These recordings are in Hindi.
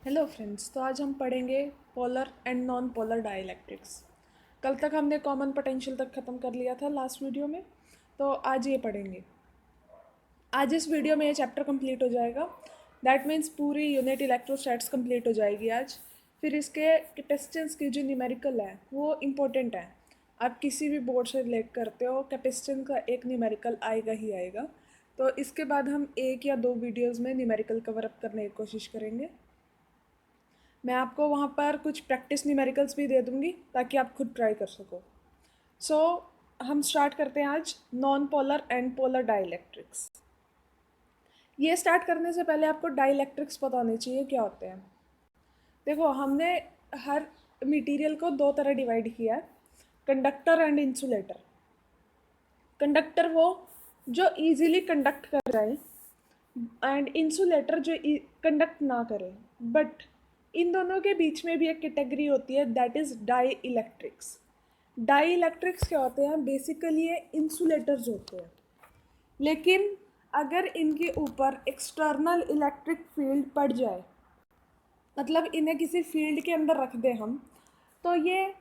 हेलो फ्रेंड्स, तो आज हम पढ़ेंगे polar and non polar dielectrics. कल तक हमने कॉमन पोटेंशियल तक ख़त्म कर लिया था लास्ट वीडियो में, तो आज ये पढ़ेंगे। आज इस वीडियो में ये चैप्टर कंप्लीट हो जाएगा। दैट मीन्स पूरी यूनिट इलेक्ट्रोस्टैट्स कंप्लीट हो जाएगी आज। फिर इसके कैपेसिटेंस की जो न्यूमेरिकल है वो इम्पोर्टेंट है। आप किसी भी बोर्ड से रिलेट करते हो, कैपेसिटेंस का एक न्यूमेरिकल आएगा ही आएगा। तो इसके बाद हम एक या दो वीडियोज़ में न्यूमेरिकल कवर अप करने की कोशिश करेंगे। मैं आपको वहाँ पर कुछ प्रैक्टिस न्यूमेरिकल्स भी दे दूँगी ताकि आप खुद ट्राई कर सको। सो हम स्टार्ट करते हैं आज non polar and polar dielectrics. ये स्टार्ट करने से पहले आपको डाइलेक्ट्रिक्स पता होने चाहिए क्या होते हैं। देखो, हमने हर मटेरियल को दो तरह डिवाइड किया है, कंडक्टर एंड इंसुलेटर। कंडक्टर वो जो इजीली कंडक्ट कर जाए एंड इंसुलेटर जो कंडक्ट ना करे। बट इन दोनों के बीच में भी एक कैटेगरी होती है, that is dielectrics. Dielectrics क्या होते हैं? बेसिकली ये इंसुलेटर्स होते हैं, लेकिन अगर इनके ऊपर एक्सटर्नल इलेक्ट्रिक फील्ड पड़ जाए, मतलब इन्हें किसी फील्ड के अंदर रख दें हम, तो ये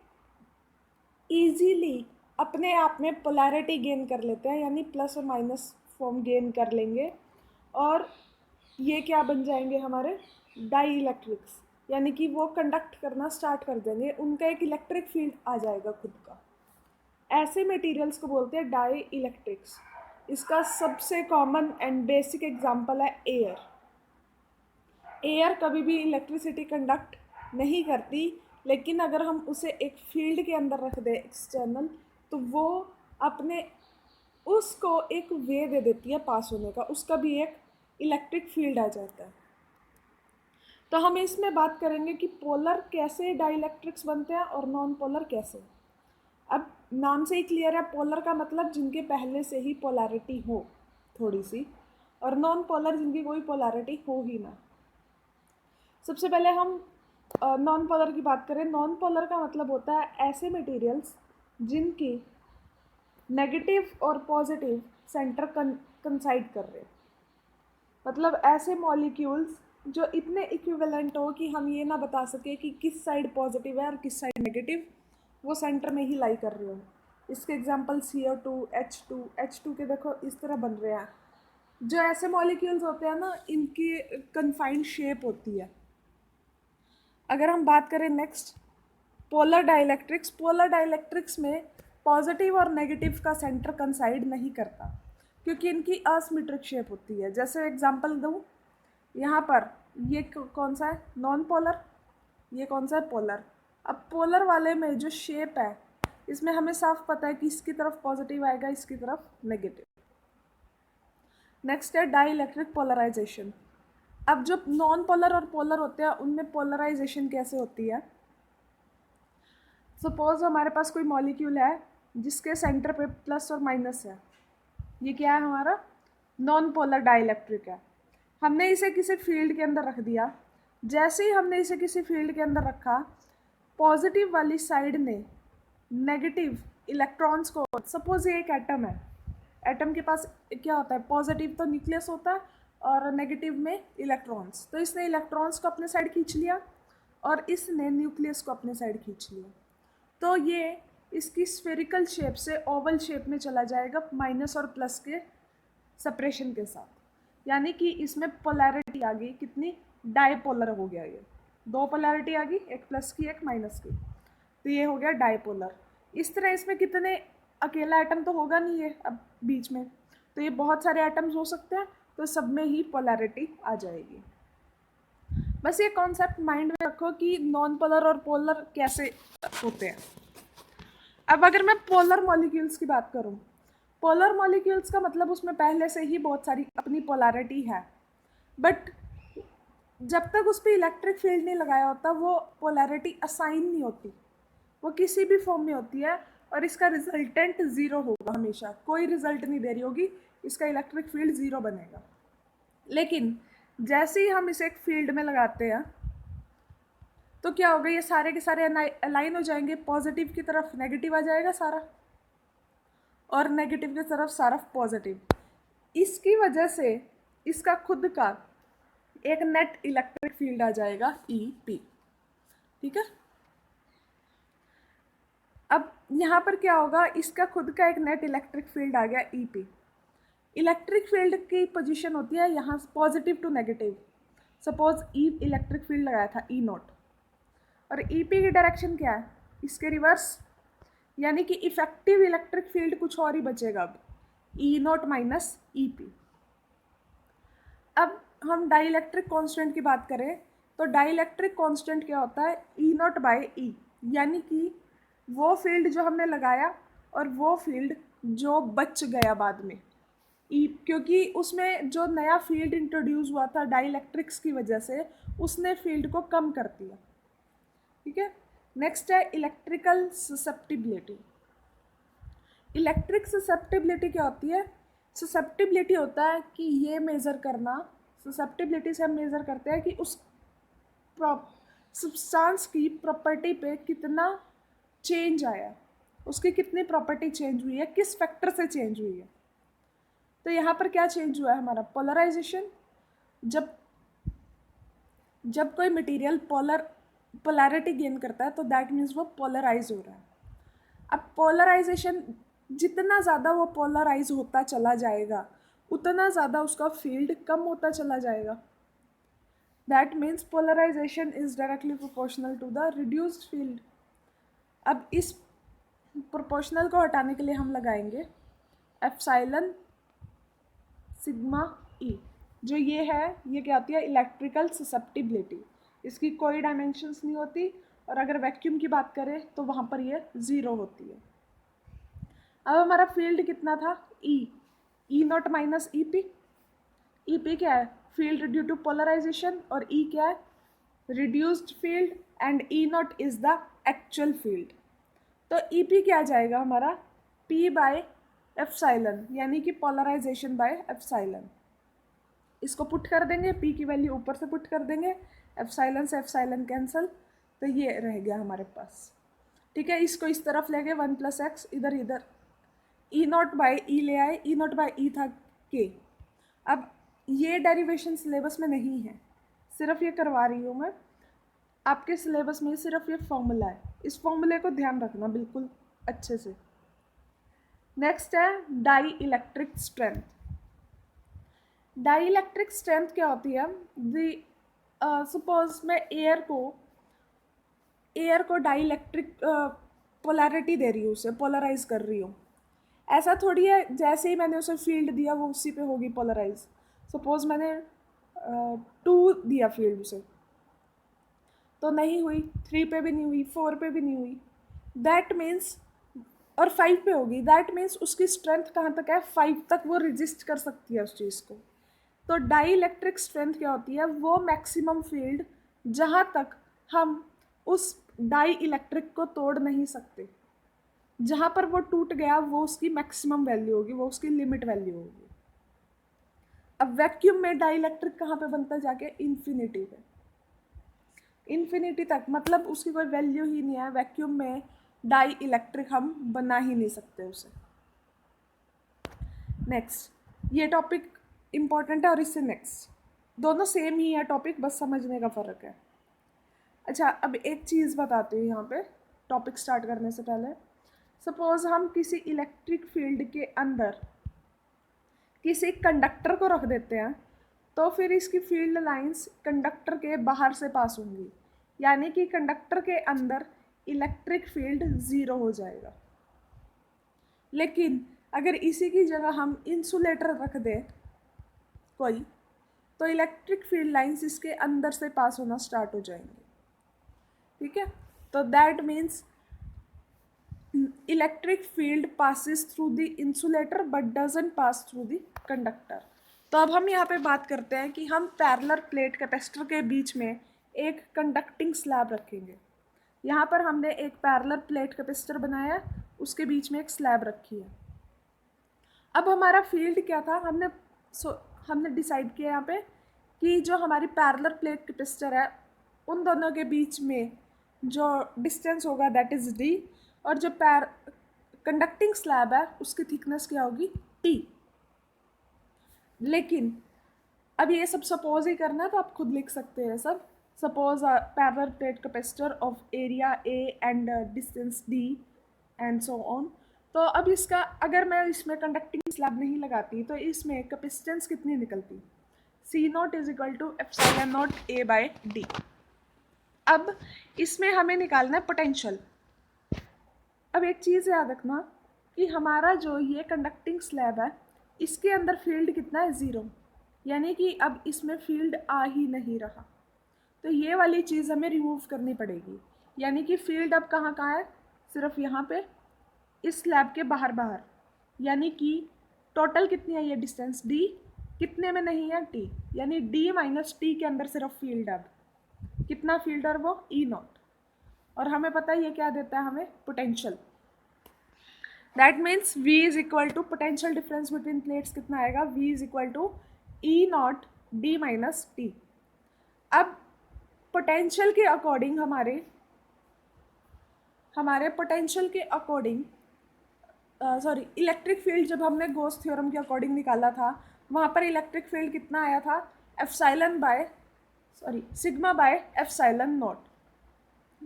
ईजीली अपने आप में पोलैरिटी गेन कर लेते हैं, यानी प्लस और माइनस फॉर्म गेन कर लेंगे, और ये क्या बन जाएंगे? हमारे डाई इलेक्ट्रिक्स, यानी कि वो कंडक्ट करना स्टार्ट कर देंगे, उनका एक इलेक्ट्रिक फील्ड आ जाएगा खुद का। ऐसे मटेरियल्स को बोलते हैं डाई इलेक्ट्रिक्स। इसका सबसे कॉमन एंड बेसिक एग्जांपल है एयर। एयर कभी भी इलेक्ट्रिसिटी कंडक्ट नहीं करती, लेकिन अगर हम उसे एक फील्ड के अंदर रख दें एक्सटर्नल, तो वो अपने उसको एक वे दे देती है पास होने का, उसका भी एक इलेक्ट्रिक फील्ड आ जाता है। तो हम इसमें बात करेंगे कि पोलर कैसे डाइलेक्ट्रिक्स बनते हैं और नॉन पोलर कैसे। अब नाम से ही क्लियर है, पोलर का मतलब जिनके पहले से ही पोलैरिटी हो थोड़ी सी, और नॉन पोलर जिनकी कोई पोलैरिटी हो ही ना। सबसे पहले हम नॉन पोलर की बात करें। नॉन पोलर का मतलब होता है ऐसे मटेरियल्स जिनकी नेगेटिव और पॉजिटिव सेंटर कंसाइड कर रहे हैं। मतलब ऐसे मॉलिक्यूल्स जो इतने इक्विवेलेंट हो कि हम ये ना बता सके कि किस साइड पॉजिटिव है और किस साइड नेगेटिव, वो सेंटर में ही लाई कर रहे हो। इसके एग्जांपल CO2, H2 के देखो इस तरह बन रहे हैं। जो ऐसे मॉलिक्यूल्स होते हैं ना, इनकी कन्फाइंड शेप होती है। अगर हम बात करें नेक्स्ट पोलर डाइलेक्ट्रिक्स में पॉजिटिव और नेगेटिव का सेंटर कंसाइड नहीं करता, क्योंकि इनकी असिमेट्रिक शेप होती है। जैसे एग्जांपल दूँ, यहाँ पर ये कौन सा है? Non polar. ये कौन सा है? पोलर। अब पोलर वाले में जो शेप है, इसमें हमें साफ पता है कि इसकी तरफ पॉजिटिव आएगा, इसकी तरफ नेगेटिव। नेक्स्ट है डाई इलेक्ट्रिक पोलराइजेशन। अब जो नॉन पोलर और पोलर होते हैं, उनमें पोलराइजेशन कैसे होती है? सपोज हमारे पास कोई मॉलिक्यूल है जिसके सेंटर पे प्लस और माइनस है। ये क्या है? हमारा नॉन पोलर डाइलेक्ट्रिक है। हमने इसे किसी फील्ड के अंदर रख दिया। जैसे ही हमने इसे किसी फील्ड के अंदर रखा, पॉजिटिव वाली साइड ने नेगेटिव इलेक्ट्रॉन्स को, सपोज ये एक एटम है, एटम के पास क्या होता है? पॉजिटिव तो न्यूक्लियस होता है और नेगेटिव में इलेक्ट्रॉन्स। तो इसने इलेक्ट्रॉन्स को अपने साइड खींच लिया और इसने न्यूक्लियस को अपने साइड खींच लिया। तो ये इसकी स्फेरिकल शेप से ओवल शेप में चला जाएगा, माइनस और प्लस के सेपरेशन के साथ। यानी कि इसमें पोलैरिटी आ गई कितनी? डाइपोलर हो गया। ये दो पोलैरिटी आ गई, एक प्लस की एक माइनस की, तो ये हो गया डाइपोलर। इस तरह इसमें कितने, अकेला एटम तो होगा नहीं ये अब बीच में, तो ये बहुत सारे एटम्स हो सकते हैं, तो सब में ही पोलैरिटी आ जाएगी। बस ये कॉन्सेप्ट माइंड में रखो कि नॉन पोलर और पोलर कैसे होते हैं। अब अगर मैं पोलर मॉलिक्यूल्स की बात करूं, पोलर मॉलिक्यूल्स का मतलब उसमें पहले से ही बहुत सारी अपनी पोलैरिटी है, बट जब तक उस पर इलेक्ट्रिक फील्ड नहीं लगाया होता, वो पोलैरिटी असाइन नहीं होती, वो किसी भी फॉर्म में होती है, और इसका रिजल्टेंट ज़ीरो होगा हमेशा। कोई रिजल्ट नहीं दे रही होगी, इसका इलेक्ट्रिक फील्ड ज़ीरो बनेगा। लेकिन जैसे ही हम इसे एक फील्ड में लगाते हैं, तो क्या होगा? ये सारे के सारे अलाइन हो जाएंगे। पॉजिटिव की तरफ नेगेटिव आ जाएगा सारा, और नेगेटिव की तरफ सारा पॉजिटिव। इसकी वजह से इसका खुद का एक नेट इलेक्ट्रिक फील्ड आ जाएगा ई पी। ठीक है, अब यहाँ पर क्या होगा, इसका खुद का एक नेट इलेक्ट्रिक फील्ड आ गया ई पी। इलेक्ट्रिक फील्ड की पोजीशन होती है यहाँ positive to negative. Suppose E electric field लगाया था ई नॉट, और ई पी की डायरेक्शन क्या है, इसके रिवर्स, यानी कि इफेक्टिव इलेक्ट्रिक फील्ड कुछ और ही बचेगा अब, ई नॉट माइनस ई पी। अब हम डाई इलेक्ट्रिक कॉन्स्टेंट की बात करें तो डाई इलेक्ट्रिक कॉन्स्टेंट क्या होता है, ई नॉट बाय ई, यानी कि वो फील्ड जो हमने लगाया और वो फील्ड जो बच गया बाद में ई, क्योंकि उसमें जो नया फील्ड इंट्रोड्यूस हुआ था डाई इलेक्ट्रिक्स की वजह से, उसने फील्ड को कम कर दिया। ठीक है, नेक्स्ट है इलेक्ट्रिकल ससेप्टिबिलिटी। इलेक्ट्रिक ससेप्टिबिलिटी क्या होती है, ससेप्टिबिलिटी होता है कि ये मेज़र करना, ससेप्टिबिलिटी से हम मेज़र करते हैं कि उस सब्सटेंस की प्रॉपर्टी पे कितना चेंज आया, उसकी कितनी प्रॉपर्टी चेंज हुई है, किस फैक्टर से चेंज हुई है। तो यहाँ पर क्या चेंज हुआ है हमारा, पोलराइजेशन। जब कोई मटेरियल पोलैरिटी गेन करता है तो दैट मीन्स वो पोलराइज हो रहा है। अब पोलराइजेशन जितना ज़्यादा वो पोलराइज होता चला जाएगा उतना ज़्यादा उसका फील्ड कम होता चला जाएगा। That means polarisation is directly proportional to the reduced field. अब इस प्रोपोर्शनल को हटाने के लिए हम लगाएंगे एप्सिलॉन सिग्मा ई। जो ये है, ये क्या होती है, इलेक्ट्रिकल ससेप्टिबिलिटी। इसकी कोई डायमेंशंस नहीं होती, और अगर वैक्यूम की बात करें तो वहाँ पर ये ज़ीरो होती है। अब हमारा फील्ड कितना था, E naught minus E P. E P क्या है, फील्ड ड्यू टू पोलराइजेशन, और ई क्या है, reduced field, and E not is the actual field. तो ई पी क्या आ जाएगा हमारा, पी बाय एप्सिलॉन, यानी कि पोलराइजेशन बाय एप्सिलॉन। इसको पुट कर देंगे, पी की वैल्यू ऊपर से पुट कर देंगे, एप्सिलॉन से एप्सिलॉन कैंसिल, तो ये रह गया हमारे पास। ठीक है, इसको इस तरफ ले गए, 1 + x, इधर इधर ई नॉट बाई ई ले आए, ई नॉट बाई ई था के। अब ये डेरिवेशन सिलेबस में नहीं है, सिर्फ ये करवा रही हूँ मैं, आपके सिलेबस में सिर्फ ये फॉर्मूला है, इस फॉर्मूले को ध्यान रखना बिल्कुल अच्छे से। नेक्स्ट है dielectric strength. Dielectric strength क्या होती है, सपोज मैं एयर को डाई इलेक्ट्रिक पोलैरिटी दे रही हूँ, उसे पोलराइज कर रही हूँ। ऐसा थोड़ी है जैसे ही मैंने उसे फील्ड दिया वो उसी पे होगी पोलराइज। सपोज मैंने 2 दिया फील्ड उसे, तो नहीं हुई, 3 पे भी नहीं हुई, 4 पे भी नहीं हुई, दैट मीन्स, और 5 पे होगी, दैट मीन्स उसकी स्ट्रेंथ कहाँ तक है, 5 तक वो रेजिस्ट कर सकती है उस चीज़ को। तो डाई इलेक्ट्रिक स्ट्रेंथ क्या होती है, वो मैक्सिमम फील्ड जहाँ तक हम उस डाई इलेक्ट्रिक को तोड़ नहीं सकते, जहाँ पर वो टूट गया वो उसकी मैक्सिमम वैल्यू होगी, वो उसकी लिमिट वैल्यू होगी। अब वैक्यूम में डाई इलेक्ट्रिक कहाँ पे बनता है, जाके इन्फिनिटी पे, इन्फिनिटी तक, मतलब उसकी कोई वैल्यू ही नहीं है। वैक्यूम में डाई इलेक्ट्रिक हम बना ही नहीं सकते उसे। नेक्स्ट, ये टॉपिक इम्पॉर्टेंट है और इससे नेक्स्ट दोनों सेम ही है टॉपिक, बस समझने का फ़र्क है। अच्छा, अब एक चीज़ बताती हूँ यहाँ पे टॉपिक स्टार्ट करने से पहले। सपोज हम किसी इलेक्ट्रिक फील्ड के अंदर किसी कंडक्टर को रख देते हैं, तो फिर इसकी फील्ड लाइंस कंडक्टर के बाहर से पास होंगी, यानी कि कंडक्टर के अंदर इलेक्ट्रिक फील्ड ज़ीरो हो जाएगा। लेकिन अगर इसी की जगह हम इंसुलेटर रख दें कोई, तो इलेक्ट्रिक फील्ड लाइंस इसके अंदर से पास होना स्टार्ट हो जाएंगे। ठीक है, तो that means electric field passes through the insulator but doesn't pass through the conductor. तो अब हम यहाँ पे बात करते हैं कि हम पैरेलल प्लेट कैपेसिटर के बीच में एक कंडक्टिंग स्लैब रखेंगे। यहाँ पर हमने एक पैरेलल प्लेट कैपेसिटर बनाया, उसके बीच में एक स्लैब रखी है। अब हमारा फील्ड क्या था, हमने डिसाइड किया यहाँ पे कि जो हमारी पैरेलल प्लेट कैपेसिटर है उन दोनों के बीच में जो डिस्टेंस होगा दैट इज़ d, और जो कंडक्टिंग स्लैब है उसकी थिकनेस क्या होगी, t। लेकिन अब ये सब सपोज ही करना है तो आप खुद लिख सकते हैं सब। Suppose parallel plate capacitor of area A and distance D and so on. तो अब इसका अगर मैं इसमें कंडक्टिंग स्लैब नहीं लगाती तो इसमें कैपेसिटेंस कितनी निकलती? C naught is equal to epsilon naught A by D. अब इसमें हमें निकालना है पोटेंशियल। अब एक चीज़ याद रखना कि हमारा जो ये कंडक्टिंग स्लैब है इसके अंदर फील्ड कितना है? ज़ीरो, यानी कि अब इसमें फील्ड आ ही नहीं रहा। तो ये वाली चीज़ हमें रिमूव करनी पड़ेगी, यानी कि फील्ड अब कहाँ कहाँ है? सिर्फ यहाँ पे इस स्लैब के बाहर बाहर, यानी कि टोटल कितनी है ये डिस्टेंस डी, कितने में नहीं है टी, यानी डी माइनस टी के अंदर सिर्फ फील्ड। अब कितना फील्ड है वो? E naught. और हमें पता है ये क्या देता है हमें? Potential. That means V is equal to potential difference between plates कितना आएगा? V is equal to E naught D minus T. अब पोटेंशियल के अकॉर्डिंग हमारे पोटेंशियल के अकॉर्डिंग सॉरी इलेक्ट्रिक फील्ड जब हमने गॉस थ्योरम के अकॉर्डिंग निकाला था वहाँ पर इलेक्ट्रिक फील्ड कितना आया था? Sigma by epsilon naught.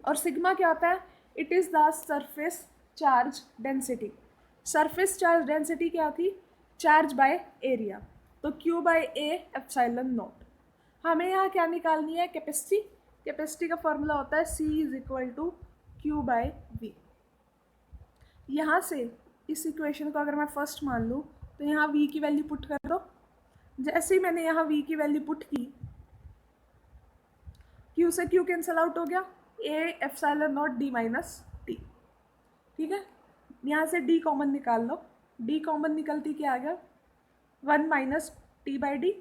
और सिग्मा क्या होता है? It is the surface charge density. Surface charge density क्या थी? Charge by area. तो Q by A epsilon naught. हमें यहाँ क्या निकालनी है? कैपेसिटी। कैपेसिटी का फॉर्मूला होता है C is equal to Q by V। यहाँ से इस इक्वेशन को अगर मैं फर्स्ट मान लूँ तो यहाँ V की वैल्यू पुट कर दो। जैसे ही मैंने यहाँ V की वैल्यू पुट की, Q से Q कैंसिल आउट हो गया, A epsilon not D minus T. ठीक है, यहाँ से D कॉमन निकाल लो। D कॉमन निकलती क्या आ गया? 1 माइनस टी बाई डी।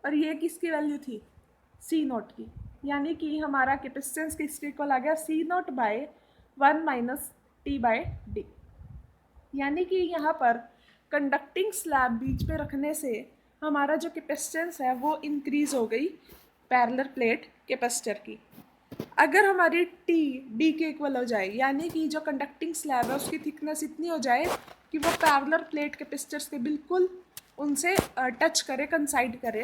और ये किसकी वैल्यू थी? C नॉट की, यानी कि हमारा कैपेसिटेंस किसके इक्वल आ गया? C naught by 1 minus T by D. यानी कि यहाँ पर कंडक्टिंग स्लैब बीच में रखने से हमारा जो कैपेसिटेंस है वो इंक्रीज़ हो गई पैरेलल प्लेट कैपेसिटर की। अगर हमारी टी डी के इक्वल हो जाए, यानी कि जो कंडक्टिंग स्लैब है उसकी थिकनेस इतनी हो जाए कि वो पैरेलल प्लेट कैपेसिटर्स के बिल्कुल उनसे टच करे, कंसाइड करे,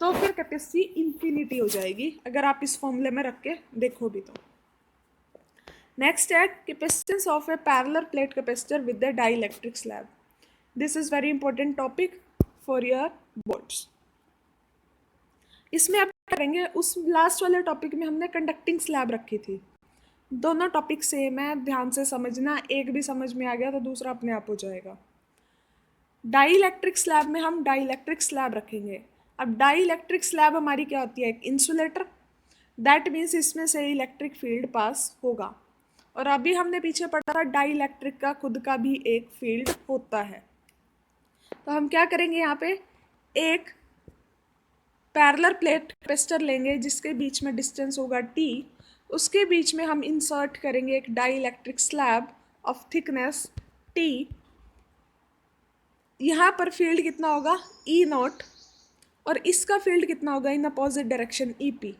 तो फिर कैपेसिटी इन्फिनिटी हो जाएगी अगर आप इस फॉर्मूले में रख के देखो भी तो। नेक्स्ट है capacitance of A parallel plate capacitor with the dielectric slab. This is very important topic for your boards. इसमें आप करेंगे उस लास्ट वाले टॉपिक में हमने कंडक्टिंग स्लैब रखी थी। दोनों टॉपिक सेम है, ध्यान से समझना। एक भी समझ में आ गया तो दूसरा अपने आप हो जाएगा। डाइलेक्ट्रिक स्लैब में हम डाइलेक्ट्रिक स्लैब रखेंगे। अब डाइलेक्ट्रिक स्लैब हमारी क्या होती है? एक इंसुलेटर। दैट मीन्स इसमें से इलेक्ट्रिक फील्ड पास होगा। और अभी हमने पीछे पढ़ा था डाइलेक्ट्रिक का खुद का भी एक फील्ड होता है। तो हम क्या करेंगे? यहाँ पे एक पैरेलल प्लेट कैपेसिटर लेंगे जिसके बीच में डिस्टेंस होगा T। उसके बीच में हम इंसर्ट करेंगे एक dielectric slab of thickness T। यहाँ पर फील्ड कितना होगा? E not. और इसका फील्ड कितना होगा? In opposite direction EP।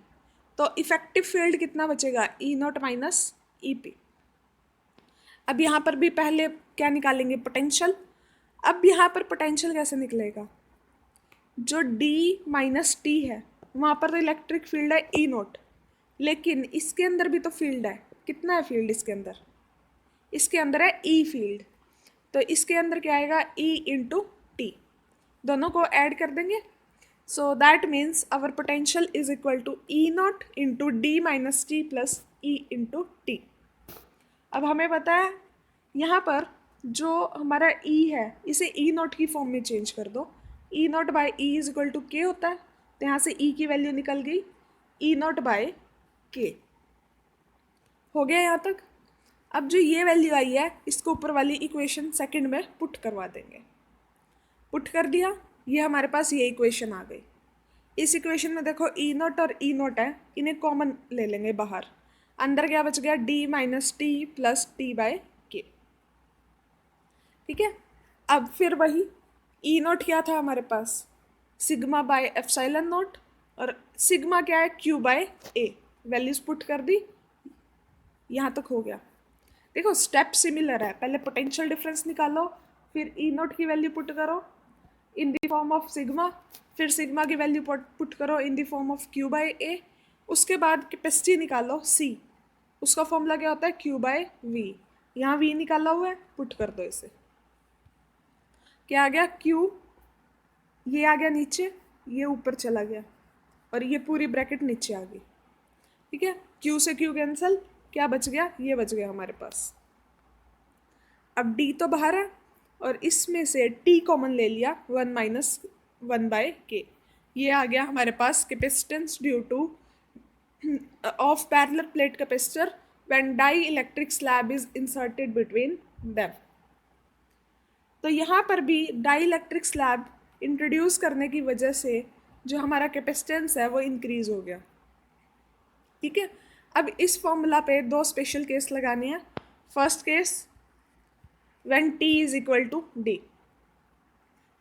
तो इफेक्टिव फील्ड कितना बचेगा? E not minus EP। अब यहाँ पर भी पहले क्या निकालेंगे? पोटेंशियल। अब यहाँ पर पोटेंशियल कैसे निकलेगा? जो D माइनस टी है वहाँ पर तो इलेक्ट्रिक फील्ड है E नॉट, लेकिन इसके अंदर भी तो फील्ड है। कितना है फील्ड इसके अंदर? इसके अंदर है E फील्ड। तो इसके अंदर क्या आएगा? E into T. दोनों को ऐड कर देंगे। So that means our potential is equal to E naught into D minus T plus E into T. अब हमें पता है यहाँ पर जो हमारा E है इसे E नॉट की फॉर्म में चेंज कर दो। E naught by E is equal to K होता है, तो यहाँ से E की वैल्यू निकल गई E नॉट बाय के। हो गया यहाँ तक। अब जो ये वैल्यू आई है इसको ऊपर वाली इक्वेशन सेकंड में पुट करवा देंगे। पुट कर दिया, ये हमारे पास ये इक्वेशन आ गई। इस इक्वेशन में देखो E नॉट और E नॉट है, इन्हें कॉमन ले लेंगे बाहर। अंदर क्या बच गया? D minus T plus T by K. ठीक है, अब फिर वही E नॉट क्या था हमारे पास? Sigma by epsilon naught. और सिग्मा क्या है? Q by A. Values put कर दी, यहाँ तक हो गया। देखो स्टेप सिमिलर है, पहले पोटेंशियल डिफरेंस निकालो, फिर E नॉट की वैल्यू पुट करो in the form of sigma, फिर सिग्मा की वैल्यू पुट करो in the form of Q by A, उसके बाद कैपेसिटी निकालो सी, उसका फॉर्मूला क्या होता है क्यू बाय वी, यहाँ वी निकाला हुआ है, पुट कर दो इसे, क्या आ गया क्यू, ये आ गया नीचे, ये ऊपर चला गया और ये पूरी ब्रैकेट नीचे आ गई, ठीक है। क्यू से क्यू कैंसिल, क्या बच गया, ये बच गया हमारे पास। अब डी तो बाहर है और इसमें से टी कॉमन ले लिया, 1 माइनस 1 बाय के, ये आ गया हमारे पास capacitance due to of parallel plate capacitor when dielectric slab is inserted between them. तो यहाँ पर भी डाई इलेक्ट्रिक स्लैब इंट्रोड्यूस करने की वजह से जो हमारा कैपेसिटेंस है वो इंक्रीज हो गया, ठीक है। अब इस फॉर्मूला पे दो स्पेशल केस लगाने हैं। First case when t is equal to D,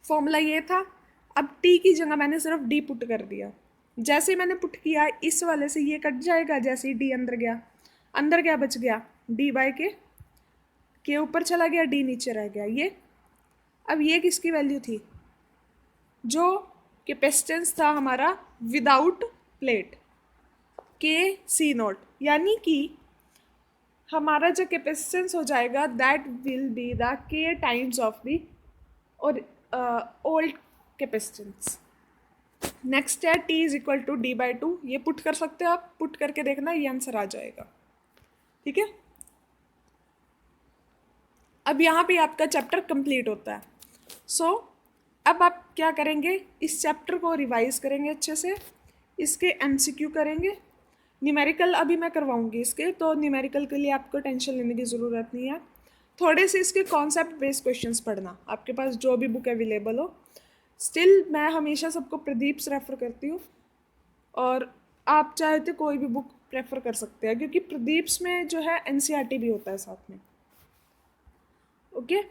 formula ये था, अब t की जगह मैंने सिर्फ d पुट कर दिया, जैसे मैंने पुट किया इस वाले से ये कट जाएगा, जैसे ही d अंदर गया, अंदर क्या बच गया d बाय के ऊपर चला गया, d नीचे रह गया ये। अब ये किसकी वैल्यू थी, जो कैपेसिटेंस था हमारा विदाउट प्लेट, के सी नॉट, यानी कि हमारा जो कैपेसिटेंस हो जाएगा that will be the K times of the और ओल्ड कैपेसिटेंस। नेक्स्ट है t is equal to D by two, ये पुट कर सकते हो आप, पुट करके देखना ये आंसर आ जाएगा, ठीक है। अब यहाँ पे आपका चैप्टर कंप्लीट होता है। सो अब आप क्या करेंगे, इस चैप्टर को रिवाइज करेंगे अच्छे से, इसके एमसीक्यू करेंगे, न्यूमेरिकल अभी मैं करवाऊंगी इसके, तो न्यूमेरिकल के लिए आपको टेंशन लेने की ज़रूरत नहीं है। थोड़े से इसके कॉन्सेप्ट बेस्ड क्वेश्चंस पढ़ना, आपके पास जो भी बुक अवेलेबल हो। स्टिल मैं हमेशा सबको प्रदीप से रेफ़र करती हूँ, और आप चाहे तो कोई भी बुक प्रेफर कर सकते हैं, क्योंकि प्रदीप्स में जो है एनसीईआरटी भी होता है साथ में, ओके।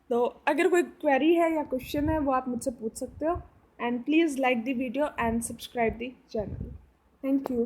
तो अगर कोई क्वेरी है या क्वेश्चन है वो आप मुझसे पूछ सकते हो, and please like the video and subscribe the channel. Thank you.